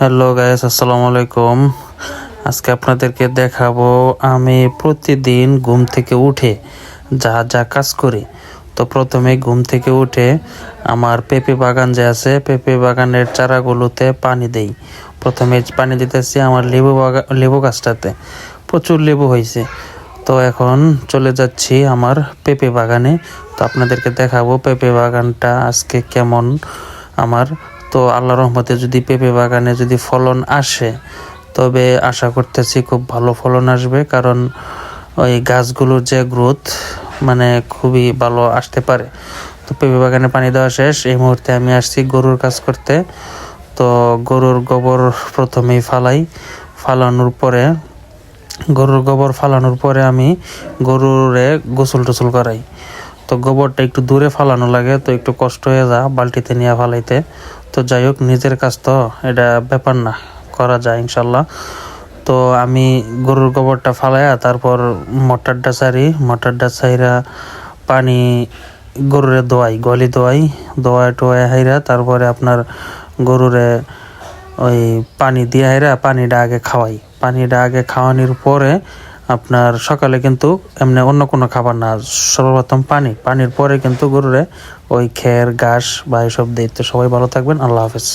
Hello guys, আসসালামু আলাইকুম। আজকে আপনাদেরকে দেখাবো আমি প্রতিদিন ঘুম থেকে উঠে যা যা কাজ করি। তো প্রথমে ঘুম থেকে উঠে আমার পেঁপে বাগান যে আছে, পেঁপে বাগানের চারাগুলোতে পানি দেই। প্রথমে পানি দিতেছি আমার লেবু গাছটাতে, প্রচুর লেবু হয়েছে। তো এখন চলে যাচ্ছি আমার পেঁপে বাগানে। তো আপনাদেরকে দেখাবো পেঁপে বাগানটা আজকে কেমন আমার। তো আল্লাহর রহমতে যদি পেঁপে বাগানে যদি ফলন আসে, তবে আশা করতেছি খুব ভালো ফলন আসবে, কারণ ওই গাছগুলোর যে গ্রোথ মানে খুবই ভালো আসতে পারে। তো পেঁপে বাগানে পানি দেওয়া শেষ, এই মুহূর্তে আমি আসছি গরুর কাজ করতে। তো গরুর গোবর প্রথমেই গরুর গোবর ফালানোর পরে আমি গরুরে গোসল টোসল করাই। তো গোবরটা একটু দূরে ফালানো লাগে, তো একটু কষ্ট হয়ে যা বালতিতে নিয়ে ফালাইতে। তো যাই হোক, নিজের কাজ তো এটা ব্যাপার না, করা যায় ইনশাল্লাহ। তো আমি গরুর গোবরটা ফালাইয়া তারপর মোটরটা চাইরা পানি গরুরে দোয়াই টোয়াই হাইরা, তারপরে আপনার গরুরে ওই পানি দিয়ে হাইরা পানিটা আগে খাওয়ানোর পরে আপনার সকালে কিন্তু এমনি অন্য কোনো খাবার না, সর্বপ্রথম পানির পরে কিন্তু গরুরে ওই খের ঘাস বা এসব দিই। তো সবাই ভালো থাকবেন, আল্লাহ হাফেজ।